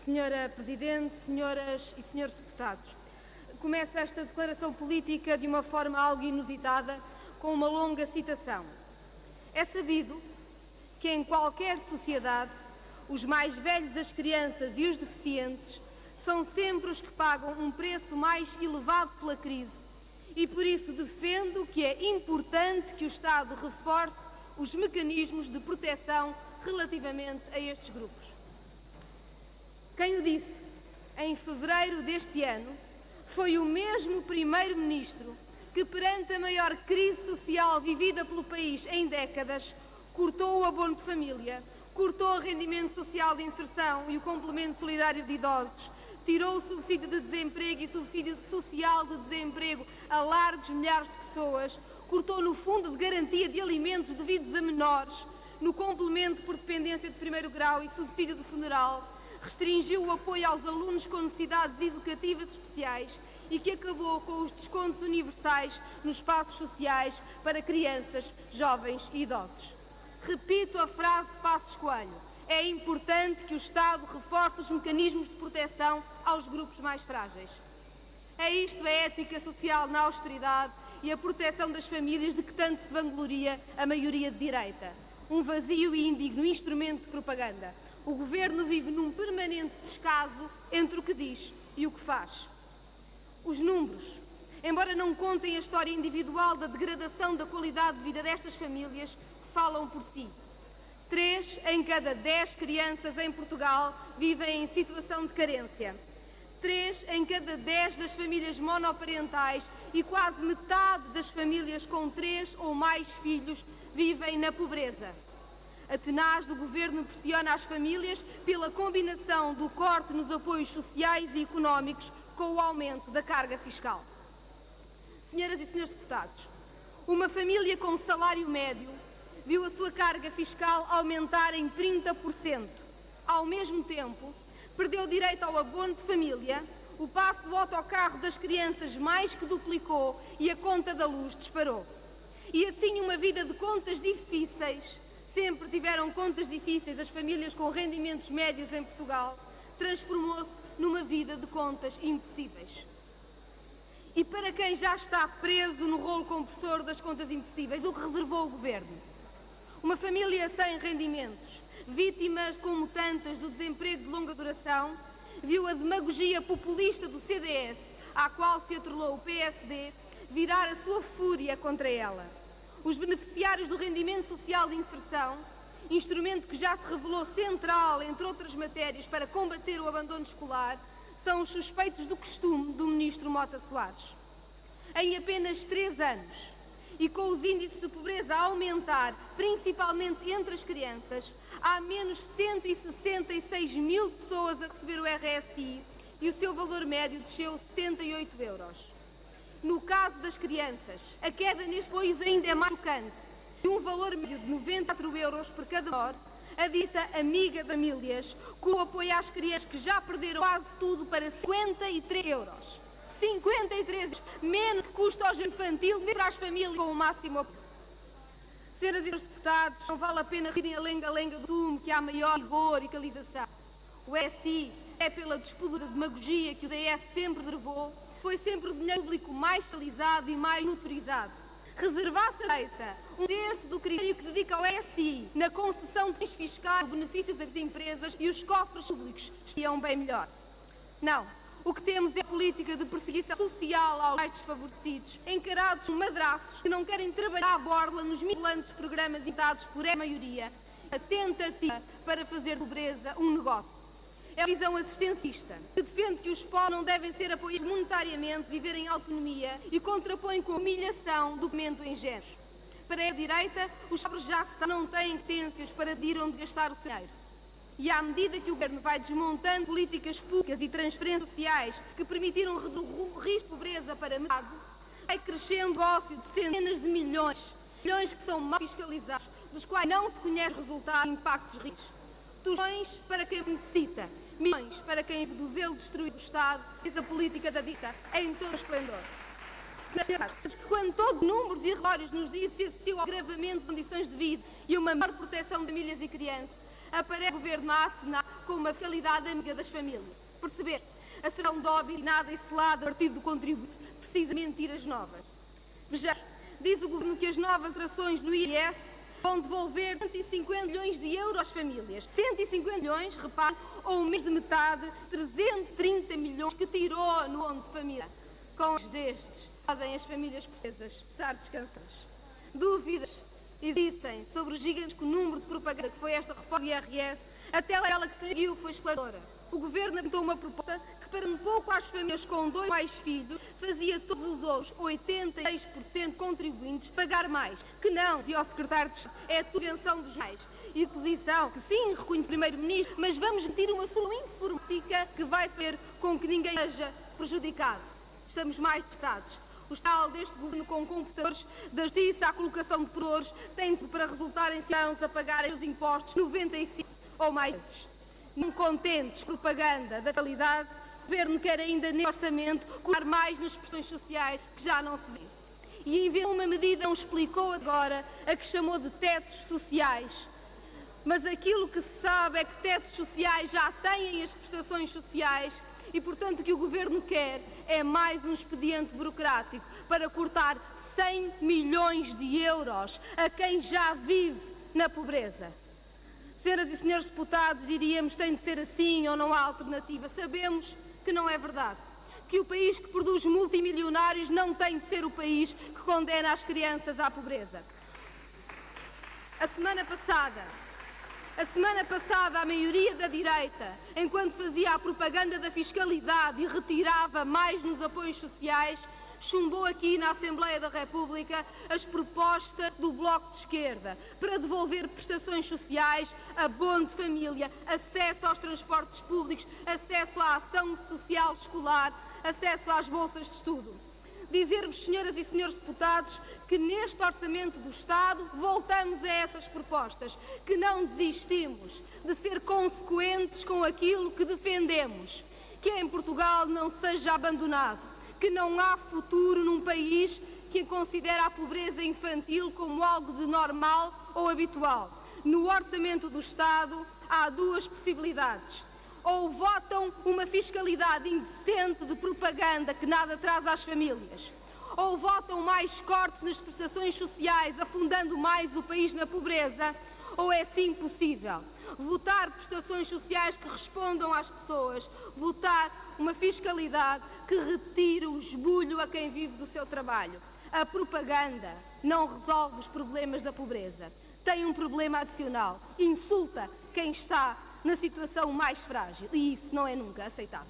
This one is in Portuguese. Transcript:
Senhora Presidente, senhoras e senhores deputados, começo esta declaração política de uma forma algo inusitada, com uma longa citação. É sabido que em qualquer sociedade, os mais velhos, as crianças e os deficientes são sempre os que pagam um preço mais elevado pela crise e por isso defendo que é importante que o Estado reforce os mecanismos de proteção relativamente a estes grupos. Quem o disse em fevereiro deste ano foi o mesmo Primeiro-Ministro que, perante a maior crise social vivida pelo país em décadas, cortou o abono de família, cortou o rendimento social de inserção e o complemento solidário de idosos, tirou o subsídio de desemprego e subsídio social de desemprego a largos milhares de pessoas, cortou no fundo de garantia de alimentos devidos a menores, no complemento por dependência de primeiro grau e subsídio de funeral, restringiu o apoio aos alunos com necessidades educativas especiais e que acabou com os descontos universais nos espaços sociais para crianças, jovens e idosos. Repito a frase de Passos Coelho: é importante que o Estado reforce os mecanismos de proteção aos grupos mais frágeis. É isto a ética social na austeridade e a proteção das famílias de que tanto se vangloria a maioria de direita. Um vazio e indigno instrumento de propaganda. O Governo vive num permanente descaso entre o que diz e o que faz. Os números, embora não contem a história individual da degradação da qualidade de vida destas famílias, falam por si. 3 em cada 10 crianças em Portugal vivem em situação de carência. 3 em cada 10 das famílias monoparentais e quase metade das famílias com 3 ou mais filhos vivem na pobreza. A tenaz do Governo pressiona as famílias pela combinação do corte nos apoios sociais e económicos com o aumento da carga fiscal. Senhoras e senhores deputados, uma família com salário médio viu a sua carga fiscal aumentar em 30%. Ao mesmo tempo, perdeu direito ao abono de família, o passe do autocarro das crianças mais que duplicou e a conta da luz disparou. E assim uma vida de contas difíceis, sempre tiveram contas difíceis as famílias com rendimentos médios em Portugal, transformou-se numa vida de contas impossíveis. E para quem já está preso no rolo compressor das contas impossíveis, o que reservou o Governo? Uma família sem rendimentos, vítimas como tantas do desemprego de longa duração, viu a demagogia populista do CDS, à qual se atrelou o PSD, virar a sua fúria contra ela. Os beneficiários do rendimento social de inserção, instrumento que já se revelou central, entre outras matérias, para combater o abandono escolar, são os suspeitos do costume do ministro Mota Soares. Em apenas 3 anos, e com os índices de pobreza a aumentar, principalmente entre as crianças, há menos 166 mil pessoas a receber o RSI e o seu valor médio desceu 78 euros. No caso das crianças, a queda neste apoio ainda é mais chocante. De um valor médio de 94 euros por cada menor, a dita amiga de famílias, com o apoio às crianças que já perderam quase tudo para 53 euros. 53 menos que custa ao infantil, mesmo para as famílias com o máximo apoio. Senhoras e senhores deputados, não vale a pena rirem a lenga-lenga do fumo que há maior rigor e localização. O RSI é pela despudura de demagogia que o DS sempre derivou, foi sempre o dinheiro público mais fiscalizado e mais notorizado. Reservar-se a direita 1/3 do critério que dedica ao RSI na concessão de bens fiscais, benefícios às empresas e os cofres públicos estariam bem melhor. Não. O que temos é a política de perseguição social aos mais desfavorecidos, encarados como madraços que não querem trabalhar à borla nos mirabolantes programas inventados por a maioria, a tentativa para fazer da pobreza um negócio. É a visão assistencista, que defende que os pobres não devem ser apoiados monetariamente, viver em autonomia e contrapõe com a humilhação do documento em géneros. Para a direita, os pobres já não têm competências para decidir onde gastar o seu dinheiro. E à medida que o Governo vai desmontando políticas públicas e transferências sociais que permitiram reduzir o risco de pobreza para metade, vai crescendo o negócio de centenas de milhões que são mal fiscalizados, dos quais não se conhece resultados e impactos reais. Milhões para quem necessita, milhões para quem vive do zelo destruído do Estado, fez a política da dita em todo o esplendor. Mas quando todos os números e relatórios nos dizem que existiu um agravamento de condições de vida e uma maior proteção de famílias e crianças, aparece o Governo a assinar com uma finalidade amiga das famílias. Perceber? A serão dóbil e nada e selada a partir do contributo precisa mentiras novas. Vejamos, diz o Governo que as novas ações no IRS vão devolver 150 milhões de euros às famílias. 150 milhões, repare, ou menos de metade, 330 milhões que tirou no fundo de família. Com os destes, podem as famílias portuguesas estar descansadas. Dúvidas existem sobre o gigantesco número de propaganda que foi esta reforma do IRS, até ela que se seguiu foi esclarecedora. O Governo apresentou uma proposta que, para um pouco às famílias com 2 ou mais filhos, fazia todos os outros, 86% contribuintes, pagar mais. Que não, dizia o Secretário de Estado, é a subvenção dos mais. E a posição, que sim, reconhece o Primeiro-Ministro, mas vamos meter uma solução informática que vai fazer com que ninguém seja prejudicado. Estamos mais testados. O Estado deste Governo, com computadores da Justiça à colocação de provedores, tem para resultar em cidadãos a pagarem os impostos 95 ou mais vezes. Não contentes propaganda da qualidade, o Governo quer ainda neste orçamento colocar mais nas prestações sociais que já não se vê. E em vez de uma medida, não explicou agora a que chamou de tetos sociais. Mas aquilo que se sabe é que tetos sociais já têm as prestações sociais e, portanto, o que o Governo quer é mais um expediente burocrático para cortar 100 milhões de euros a quem já vive na pobreza. Senhoras e senhores deputados, diríamos, tem de ser assim ou não há alternativa. Sabemos que não é verdade. Que o país que produz multimilionários não tem de ser o país que condena as crianças à pobreza. A semana passada, a maioria da direita, enquanto fazia a propaganda da fiscalidade e retirava mais nos apoios sociais, chumbou aqui na Assembleia da República as propostas do Bloco de Esquerda para devolver prestações sociais, abono de família, acesso aos transportes públicos, acesso à ação social escolar, acesso às bolsas de estudo. Dizer-vos, senhoras e senhores deputados, que neste Orçamento do Estado voltamos a essas propostas, que não desistimos de ser consequentes com aquilo que defendemos, que em Portugal não seja abandonado, que não há futuro num país que considera a pobreza infantil como algo de normal ou habitual. No Orçamento do Estado há 2 possibilidades. Ou votam uma fiscalidade indecente de propaganda que nada traz às famílias, ou votam mais cortes nas prestações sociais, afundando mais o país na pobreza, ou é sim possível votar prestações sociais que respondam às pessoas, votar uma fiscalidade que retire o esbulho a quem vive do seu trabalho. A propaganda não resolve os problemas da pobreza. Tem um problema adicional. Insulta quem está na situação mais frágil. E isso não é nunca aceitável.